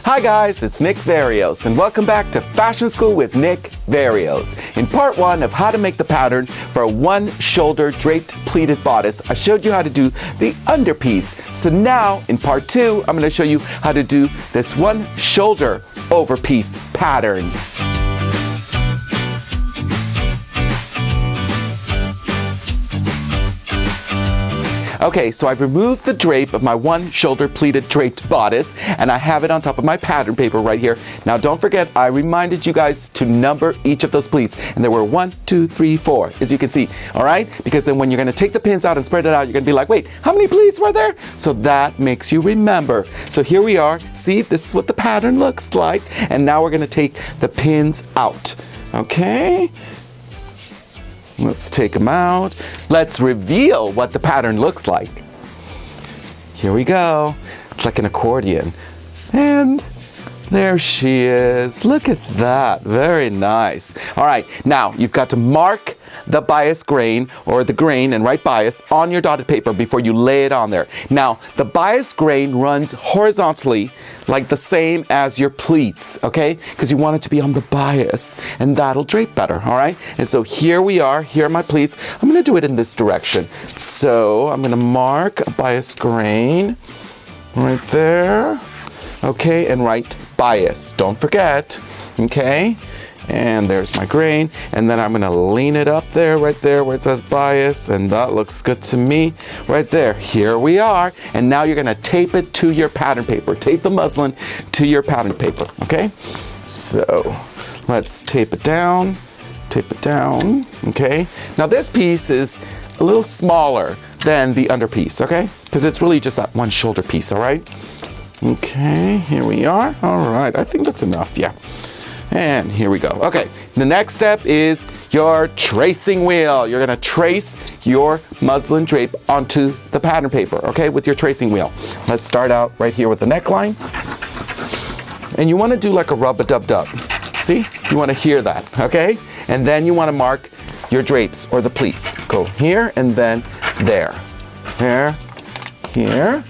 Hi guys, it's Nick Verreos and welcome back to Fashion School with Nick Verreos. In part 1 of how to make the pattern for a one-shoulder draped pleated bodice, I showed you how to do the underpiece. So now in part 2, I'm going to show you how to do this one-shoulder overpiece pattern. Okay, so I've removed the drape of my one-shoulder pleated draped bodice, and I have it on top of my pattern paper right here. Now, don't forget, I reminded you guys to number each of those pleats, and there were 1, 2, 3, 4, as you can see, all right? Because then when you're gonna take the pins out and spread it out, you're gonna be like, wait, how many pleats were there? So that makes you remember. So here we are. See, this is what the pattern looks like, and now we're gonna take the pins out, okay? Let's take them out. Let's reveal what the pattern looks like. Here we go. It's like an accordion. And there she is. Look at that. Very nice. All right, now you've got to mark the bias grain or the grain and write bias on your dotted paper before you lay it on there. Now, the bias grain runs horizontally like the same as your pleats, okay? Because you want it to be on the bias and that'll drape better, all right? And so here we are, here are my pleats. I'm gonna do it in this direction. So I'm gonna mark a bias grain right there, okay, and write bias. Don't forget, okay? And there's my grain, and then I'm gonna lean it up there, right there where it says bias, and that looks good to me, right there. Here we are, and now you're gonna tape it to your pattern paper. Tape the muslin to your pattern paper, okay? So let's tape it down, okay? Now this piece is a little smaller than the under piece, okay? Because it's really just that one shoulder piece, all right? Okay, here we are. All right, I think that's enough, yeah. And here we go. Okay, the next step is your tracing wheel. You're gonna trace your muslin drape onto the pattern paper, okay, with your tracing wheel. Let's start out right here with the neckline. And you wanna do like a rub-a-dub-dub. See? You wanna hear that, okay? And then you wanna mark your drapes or the pleats. Go here and then there. There, here.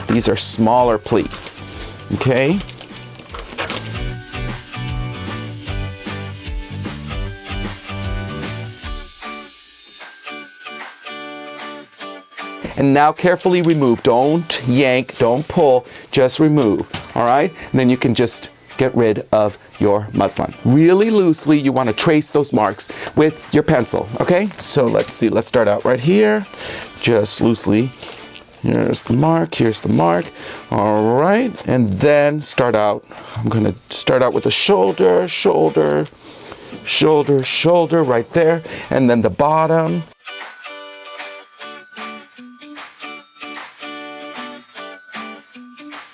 These are smaller pleats, okay? And now carefully remove. Don't yank, don't pull, just remove, all right? And then you can just get rid of your muslin. Really loosely, you want to trace those marks with your pencil, okay? So let's see, let's start out right here, just loosely. Here's the mark, here's the mark. All right, and then start out. I'm gonna start out with the shoulder, shoulder, shoulder, shoulder right there, and then the bottom.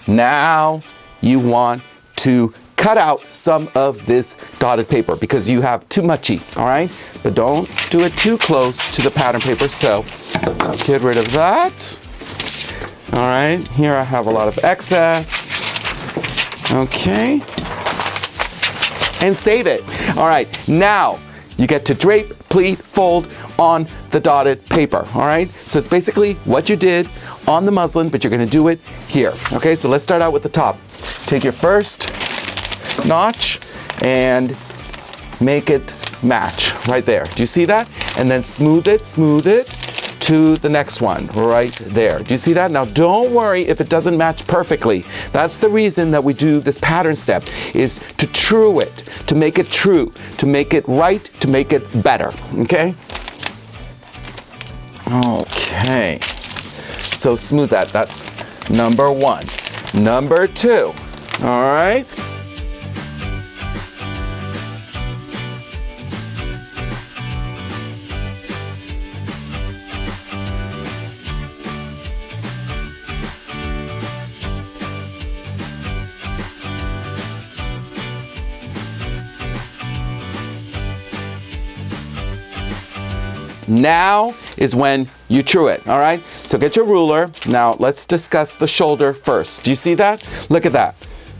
Now you want to cut out some of this dotted paper because you have too muchy, all right? But don't do it too close to the pattern paper, so get rid of that. All right, here I have a lot of excess. Okay. And save it. All right, now you get to drape, pleat, fold on the dotted paper, all right? So it's basically what you did on the muslin, but you're gonna do it here. Okay, so let's start out with the top. Take your first notch and make it match right there. Do you see that? And then smooth it to the next one right there. Do you see that? Now don't worry if it doesn't match perfectly. That's the reason that we do this pattern step, is to true it, to make it true, to make it right, to make it better, okay? Okay, so smooth that. That's number 1. Number 2, all right? Now is when you true it, all right? So get your ruler. Now let's discuss the shoulder first. Do you see that? Look at that.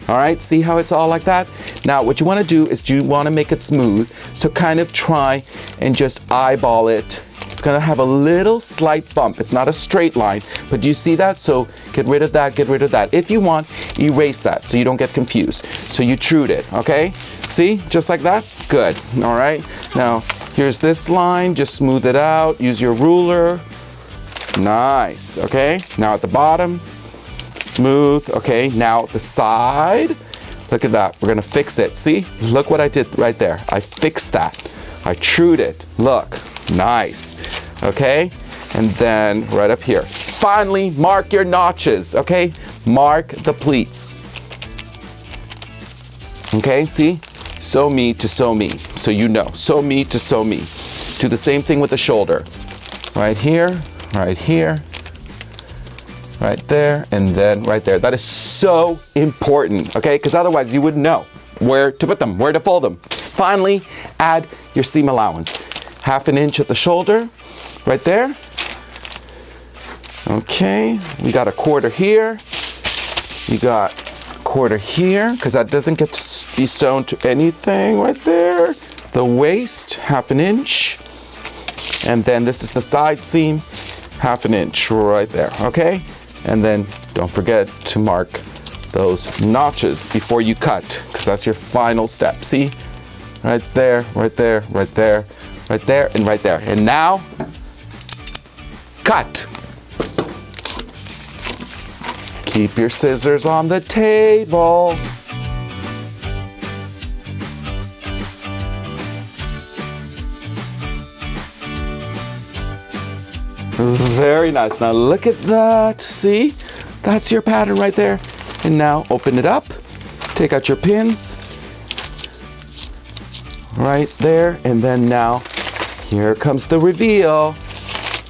All right, see how it's all like that? Now, what you want to do is you want to make it smooth. So kind of try and just eyeball it. It's going to have a little slight bump. It's not a straight line, but do you see that? So get rid of that, get rid of that. If you want, erase that so you don't get confused. So you trued it, okay? See, just like that? Good, all right? Now, here's this line, just smooth it out, use your ruler. Nice, okay? Now at the bottom, smooth, okay? Now the side, look at that. We're gonna fix it. See, look what I did right there. I fixed that. I trued it. Look, nice, okay? And then right up here. Finally, mark your notches, okay? Mark the pleats. Okay, see? Sew me to sew me, so you know. Sew me to sew me. Do the same thing with the shoulder. Right here, right here, right there, and then right there. That is so important, okay? Because otherwise you wouldn't know where to put them, where to fold them. Finally, add your seam allowance. 1/2 inch at the shoulder, right there. Okay, we got 1/4 here. You got 1/4 here, because that doesn't get to be sewn to anything right there. The waist, 1/2 inch. And then this is the side seam, 1/2 inch right there, okay? And then don't forget to mark those notches before you cut, because that's your final step. See? Right there, right there, right there, right there, and right there. And now, cut. Keep your scissors on the table. Very nice. Now look at that. See? That's your pattern right there. And now open it up. Take out your pins. Right there. And then now here comes the reveal.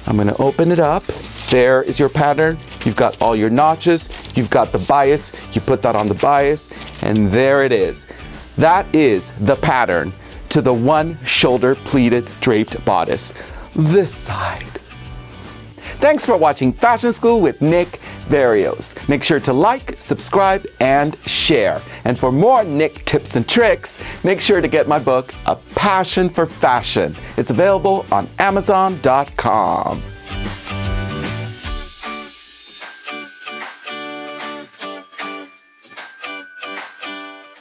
I'm going to open it up. There is your pattern. You've got all your notches. You've got the bias. You put that on the bias. And there it is. That is the pattern to the one shoulder pleated draped bodice. This side. Thanks for watching Fashion School with Nick Verreos. Make sure to like, subscribe, and share. And for more Nick tips and tricks, make sure to get my book, A Passion for Fashion. It's available on Amazon.com.